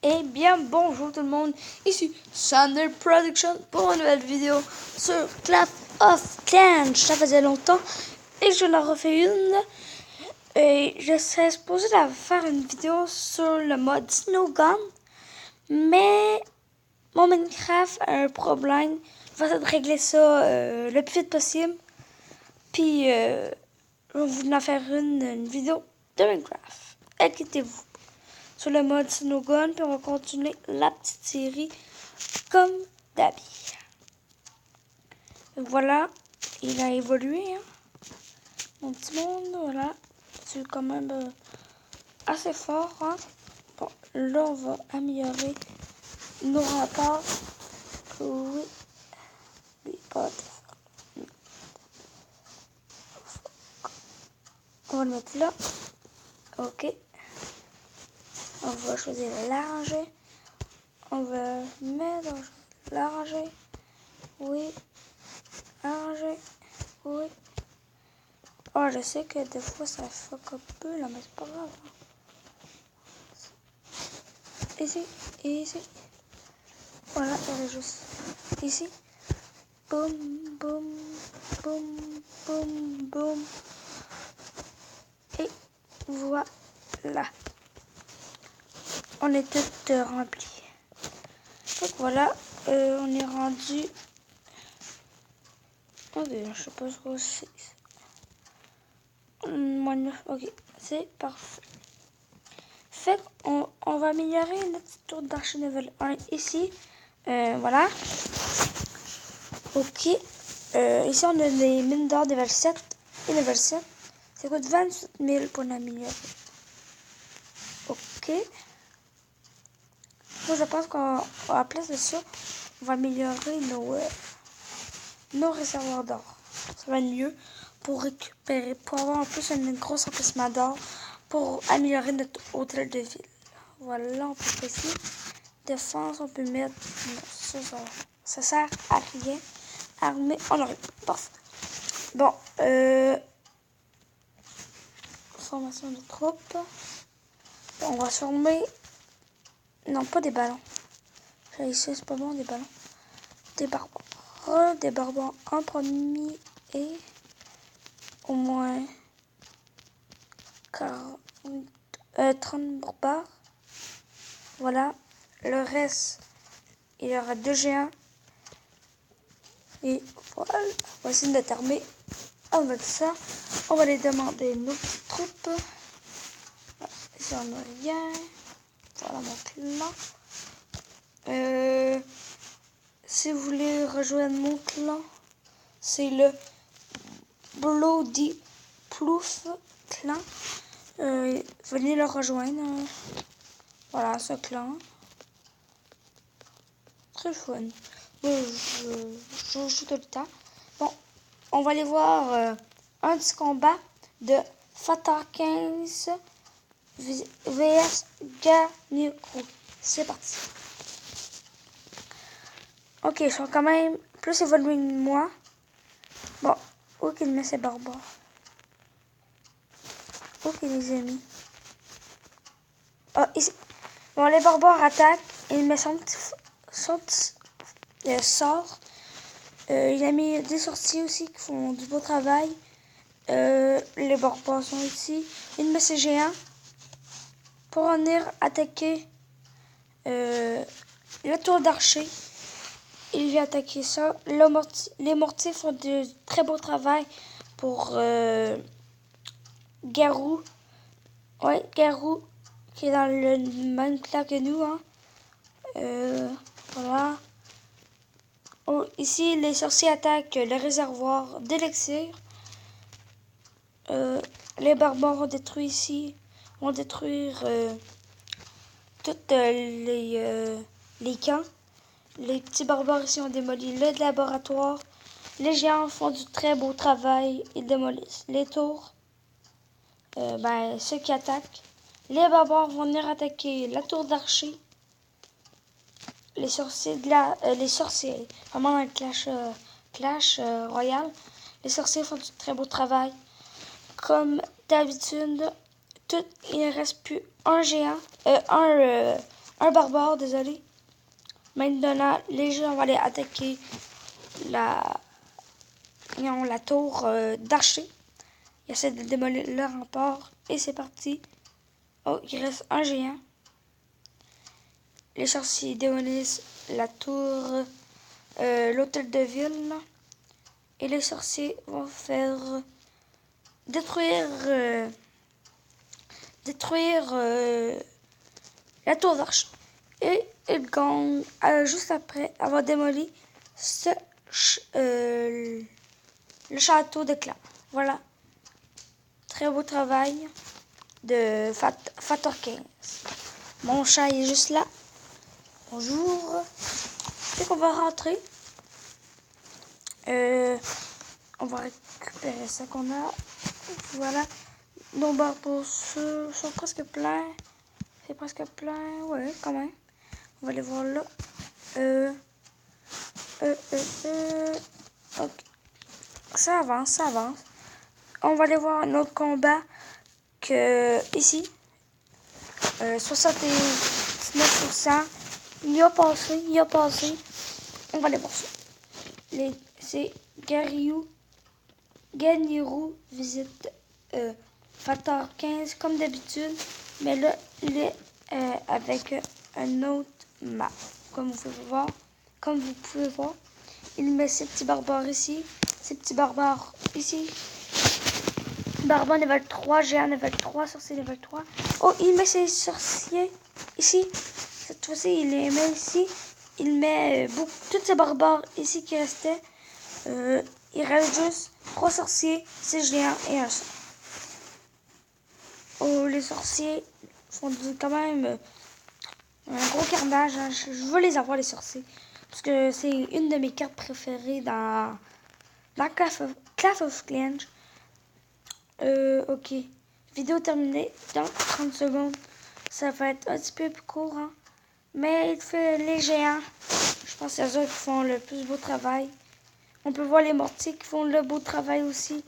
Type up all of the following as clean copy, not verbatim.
Eh bien, bonjour tout le monde, ici Sander Production pour une nouvelle vidéo sur Clash of Clans. Ça faisait longtemps et je leur refais une. Et je serais supposé faire une vidéo sur le mode Snowgun, mais mon Minecraft a un problème. Je vais essayer de régler ça le plus vite possible. Puis, je vais vous en faire une vidéo de Minecraft. Inquiétez-vous. Sur le mode Snowgun, puis on va continuer la petite série comme d'habitude. Voilà, il a évolué, hein, mon petit monde, voilà. C'est quand même assez fort, hein. Bon, là, on va améliorer nos remparts. Oui, les potes. On va le mettre là. Ok. On va choisir l'arranger. On va mettre l'arranger. Oui. Arranger. Oui. Oh, je sais que des fois ça fuck un peu là, mais c'est pas grave. Ici, ici. Voilà, elle est juste ici. Boum, boum, boum, boum, boum. Et voilà. On est toutes remplis. Donc voilà, on est rendu. Attendez, je sais pas ce que c'est. Ok, c'est parfait. Fait qu'on va améliorer notre tour d'archer level 1 ici. Voilà. Ok. Ici, on a les mines d'or level 7 et level 7. Ça coûte 27 000 pour l'améliorer. Ok. Moi, je pense qu'à la place de ça, on va améliorer nos réservoirs d'or. Ça va être mieux pour récupérer, pour avoir en plus un gros emplacement d'or pour améliorer notre hôtel de ville. Voilà, on peut ici. Défense, on peut mettre. Non, ça sert à rien. Armée, on aurait. Parfait. Bon, formation de troupes. On va former. Non, pas des ballons. Ici, c'est pas bon, des ballons. Des barbares. Des barbares en premier et au moins 30 barbares. Voilà. Le reste, il y aura 2 géants. Et voilà. Voici notre armée. On va ça. On va les demander nos petites troupes. Voilà. Ici, on n'a rien. Voilà mon clan. Si vous voulez rejoindre mon clan, c'est le Bloody Plouf clan. Venez le rejoindre. Voilà, ce clan. Très fun. Je joue tout le temps. Bon, on va aller voir un petit combat de Fatar 15 vs Ganiro. C'est parti. Ok, ils sont quand même plus évolués que moi. Bon, où qu'il met ses barbares? Où qu'il les a mis? Oh, ici. Bon, les barbares attaquent. Il met son sort. Il a mis des sorciers aussi qui font du beau travail. Les barbares sont ici. Il met ses géants pour venir attaquer la tour d'archer. Il vient attaquer ça. Les mortiers font de très beau travail pour Garou. Ouais, Garou qui est dans le même clan que nous. Hein. Voilà. Oh, ici, les sorciers attaquent le réservoir d'élixir. Les barbares vont détruire ici. Vont détruire toutes les camps. Les petits barbares ici ont démoli le laboratoire. Les géants font du très beau travail. Ils démolissent les tours. Ceux qui attaquent. Les barbares vont venir attaquer la tour d'archer. Les sorciers vraiment dans le clash royal. Les sorciers font du très beau travail. Comme d'habitude, il ne reste plus un géant, un barbare, désolé. Maintenant, les gens vont aller attaquer la tour d'archer. Ils essaient de démolir le rempart. Et c'est parti. Oh, il reste un géant. Les sorciers démolissent la tour, l'hôtel de ville. Et les sorciers vont faire détruire la tour d'arche. Et ils gagnent juste après avoir démoli le château de clan. Voilà. Très beau travail de Factor 15. Mon chat est juste là. Bonjour. Dès qu'on va rentrer, on va récupérer ça qu'on a. Voilà. Nos barbeaux sont presque pleins. C'est presque plein. Ouais, quand même. On va les voir là. Ok. Ça avance, ça avance. On va aller voir un autre combat que ici. 79%. Il y a passé. On va aller voir ça. C'est Ganiru visite Factor 15 comme d'habitude. Mais là, il est avec un autre map. Comme vous pouvez voir. Il met ses petits barbares ici. Ses petits barbares ici. Barbare level 3, géant level 3, sorcier level 3. Oh, il met ses sorciers ici. Cette fois-ci, il les met ici. Il met tous ses barbares ici qui restaient. Il reste juste 3 sorciers, 6 géants et un sort. Oh, les sorciers font quand même un gros carnage. Hein. Je veux les avoir, les sorciers. Parce que c'est une de mes cartes préférées dans Clash of Clans. Ok. Vidéo terminée dans 30 secondes. Ça va être un petit peu plus court. Hein. Mais il fait les géants. Je pense que c'est eux qui font le plus beau travail. On peut voir les mortiers qui font le beau travail aussi.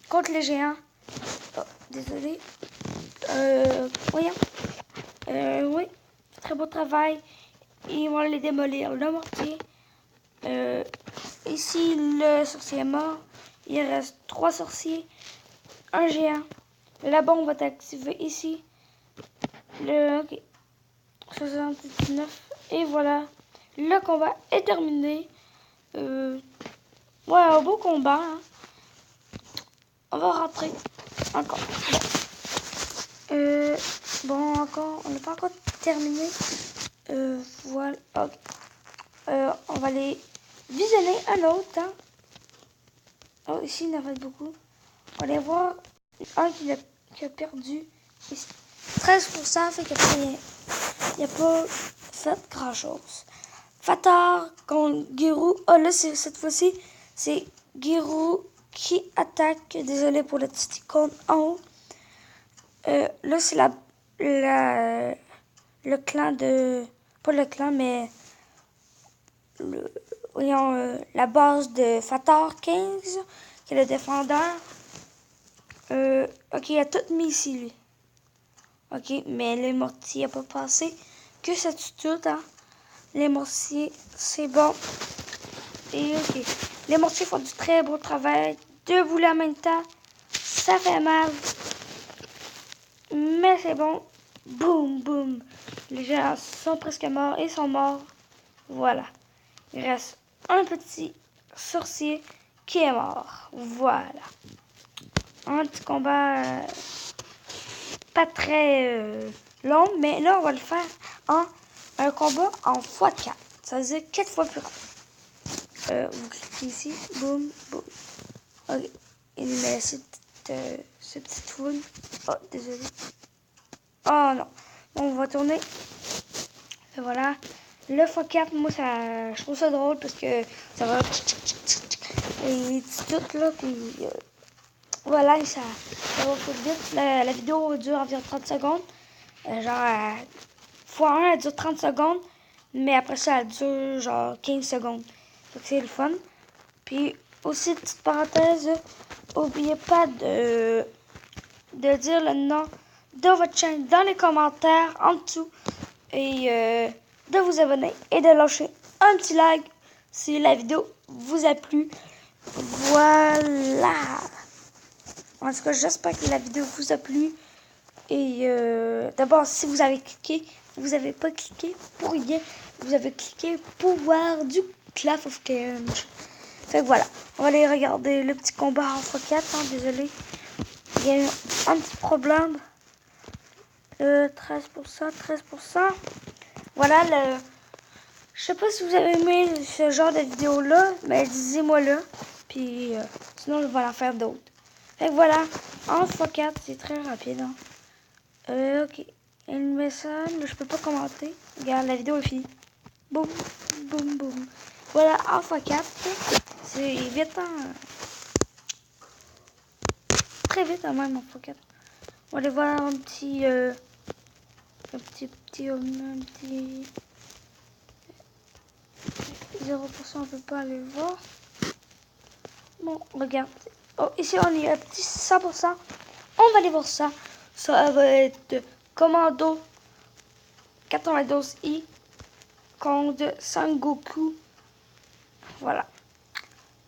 Contre les géants. Oh, désolé. Voyons. Oui. Très beau travail. Ils vont les démolir. Le mortier. Ici, le sorcier est mort. Il reste 3 sorciers. Un géant. La bombe va être activée ici. Ok. 79. Et voilà. Le combat est terminé. Ouais, un beau combat. Hein. On va rentrer. Encore. Bon, encore. On n'a pas encore terminé. Voilà. Okay. On va aller visionner un autre. Hein. Oh, ici, il en reste beaucoup. On va aller voir un qui a perdu ici. 13%, fait qu'il n'a pas fait grand chose. Fatar contre Giru. Oh là, cette fois-ci, c'est Giru qui attaque. Désolé pour le petit icône en haut. Là, c'est le clan de... Pas le clan, mais... la base de Fatar 15, qui est le défendeur. Ok, il a tout mis ici, lui. Ok, mais les mortiers n'ont pas passé que cette tout, hein. Les mortiers, c'est bon. Et ok. Les mortiers font du très beau travail. 2 boulets en même temps. Ça fait mal. Mais c'est bon. Boum, boum. Les gens sont presque morts et sont morts. Voilà. Il reste un petit sorcier qui est mort. Voilà. Un petit combat pas très long, mais là, on va le faire en un combat en x4. Ça veut dire 4 fois plus rapide. Vous cliquez ici. Boum, boum. Ok. Il met ce petit tool. Oh, désolé. Oh non. Bon, on va tourner. Et voilà. Le x4, moi, je trouve ça drôle parce que ça va... Et tout là, puis... voilà, ça va tout vite. La vidéo dure environ 30 secondes. x1, elle dure 30 secondes. Mais après ça, elle dure genre 15 secondes. Donc c'est le fun. Puis aussi, petite parenthèse, n'oubliez pas de dire le nom de votre chaîne dans les commentaires en dessous et de vous abonner et de lâcher un petit like si la vidéo vous a plu. Voilà. En tout cas, j'espère que la vidéo vous a plu. Et d'abord, si vous avez cliqué, vous n'avez pas cliqué pour rien. Vous avez cliqué pour voir du Clash of Clans. Fait que voilà, on va aller regarder le petit combat en x4. Hein, désolé, il y a eu un petit problème. 13%, 13%. Voilà, je sais pas si vous avez aimé ce genre de vidéo là, mais disez-moi là. Puis sinon, je vais en faire d'autres. Fait que voilà, en x4, c'est très rapide. Hein. Ok, il met ça, mais je peux pas commenter. Regarde, la vidéo est finie. Boum, boum, boum. Voilà, en x4, c'est vite, hein. Très vite, hein, même en x4. On va aller voir un petit 0%, on peut pas aller voir. Bon, regarde. Oh, ici, on est à petit 100%. On va aller voir ça. Ça va être Commando 92i contre Sangoku. Voilà.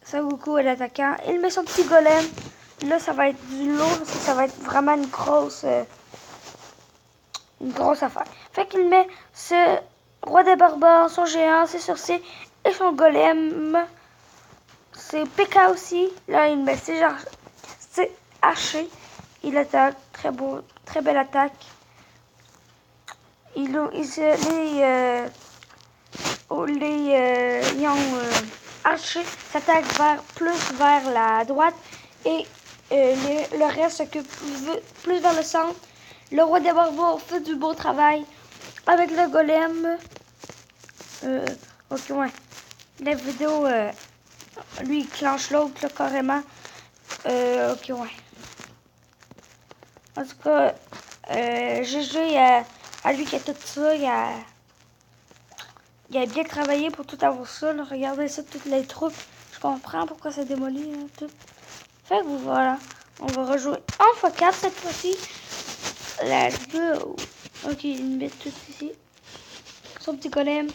Sangoku est l'attaquant. Il met son petit golem. Là, ça va être du lourd parce que ça va être vraiment une grosse affaire. Fait qu'il met ce roi des barbares, son géant, ses sorciers et son golem. C'est PK aussi. Là, il met ses archers. Il attaque. Très beau, très belle attaque. Les archers s'attaquent plus vers la droite et le reste s'occupe plus vers le centre. Le roi des barbares fait du beau travail avec le golem. Ok, ouais. La vidéo, lui, il clenche l'autre carrément. Ok, ouais. En tout cas, GG à lui qui a tout ça. Il a bien travaillé pour tout avoir ça. Là. Regardez ça, toutes les troupes. Je comprends pourquoi ça démolit. Hein, tout. Fait que voilà. On va rejouer en x4 cette fois-ci. Let's go. Ok, il met tout ici. Son petit golem.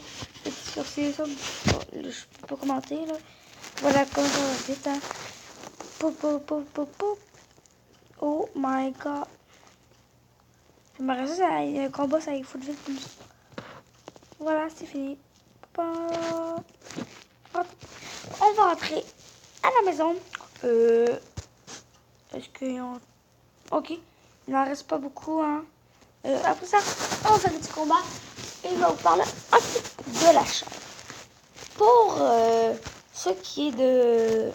Le petit sorcier. Je peux pas commenter. Là. Voilà comment ça va vite. Hein. Oh my god. J'aimerais ça, il y a un combat, ça il faut vite comme ça. Voilà, c'est fini. On va rentrer à la maison. Est-ce qu'ils ont... Ok, il n'en reste pas beaucoup. Hein. Après ça, on va faire un petit combat. Et il va vous parler un petit peu de la chaîne. Pour ce qui est de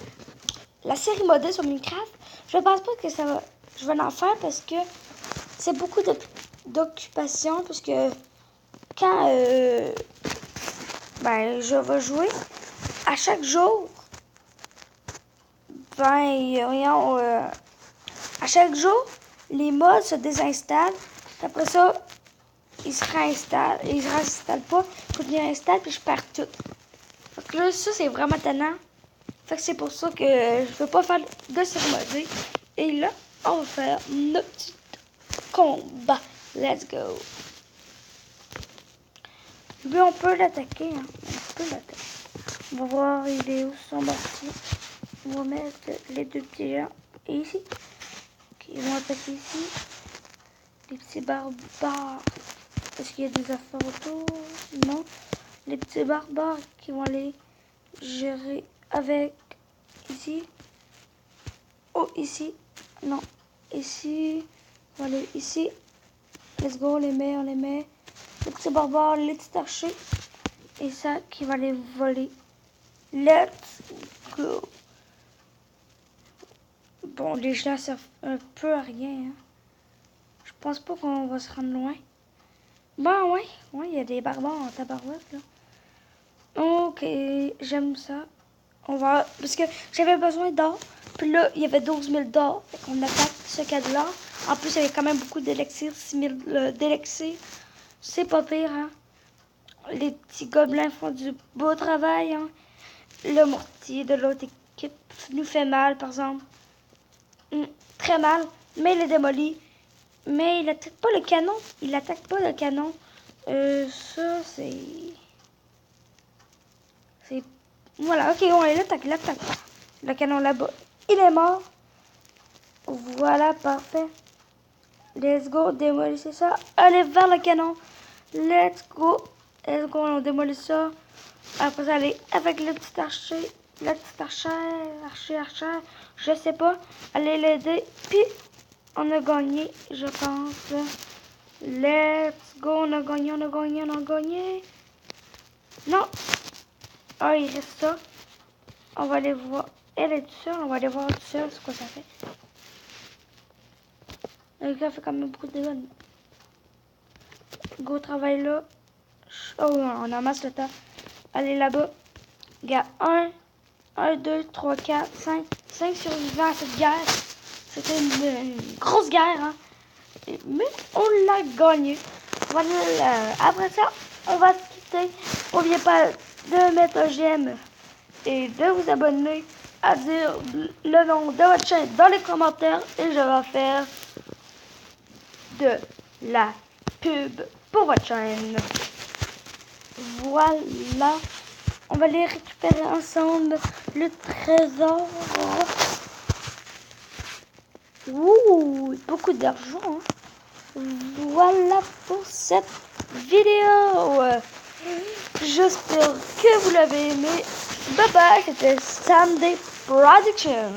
la série modèle sur Minecraft, je ne pense pas que ça va... Je vais en faire parce que c'est beaucoup d'occupation. Parce que quand je vais jouer à chaque jour, à chaque jour, les mods se désinstallent. Après ça, ils se réinstallent. Et ils se réinstallent pas. Il faut que je les installe puis je perds tout. Donc là, ça, c'est vraiment tannant. Fait que c'est pour ça que je ne peux pas faire de surmodé. Et là, on va faire notre petit combat. Let's go. Lui, on peut l'attaquer. Hein. On peut l'attaquer. On va voir, il est où son mortier. On va mettre les deux petits gens ici. Okay, ils vont attaquer ici. Les petits barbares. Est-ce qu'il y a des affaires autour? Non. Les petits barbares qui vont aller gérer avec ici. Oh, ici. Non. Ici. On va aller ici. Let's go, on les met. Les petits barbares, les petits archers. Et ça qui va les voler. Let's go. Bon, les gens servent un peu à rien. Hein. Je pense pas qu'on va se rendre loin. Bon, ouais, il y a des barbares en tabarouette, là. Ok, j'aime ça. On va... Parce que j'avais besoin d'or. Puis là, il y avait 12 000 d'or. Fait qu'on attaque ce cas-là. En plus, il y avait quand même beaucoup d'élixir. 6 000 d'élixir. C'est pas pire, hein. Les petits gobelins font du beau travail, hein. Le mortier de l'autre équipe nous fait mal, par exemple. Très mal. Mais il est démoli. Mais il attaque pas le canon. Il attaque pas le canon. Ça, c'est... Voilà, ok, on l'attaque, il attaque. Le canon là-bas, il est mort. Voilà, parfait. Let's go, démolissez ça. Allez vers le canon. Let's go. Let's go, on démolit ça. Après ça, allez avec le petit archer. Le petit archer, je sais pas. Allez l'aider. Puis, on a gagné, je pense. Let's go, on a gagné. Non. Ah, il reste ça. On va aller voir. Elle est toute seule, on va aller voir toute seule, c'est quoi ça fait. Le gars fait quand même beaucoup de dégâts. Go, travail là. Oh, on amasse le temps. Allez là-bas. Regarde, 1, 2, 3, 4, 5 survivants à cette guerre. C'était une grosse guerre, hein. Mais on l'a gagné. Voilà, après ça, on va se quitter. N'oubliez pas de mettre un j'aime et de vous abonner, à dire le nom de votre chaîne dans les commentaires et je vais faire de la pub pour votre chaîne. Voilà, on va aller récupérer ensemble le trésor. Ouh, beaucoup d'argent, hein. Voilà pour cette vidéo. J'espère que vous l'avez aimé. Bye bye, c'était Sunday Production.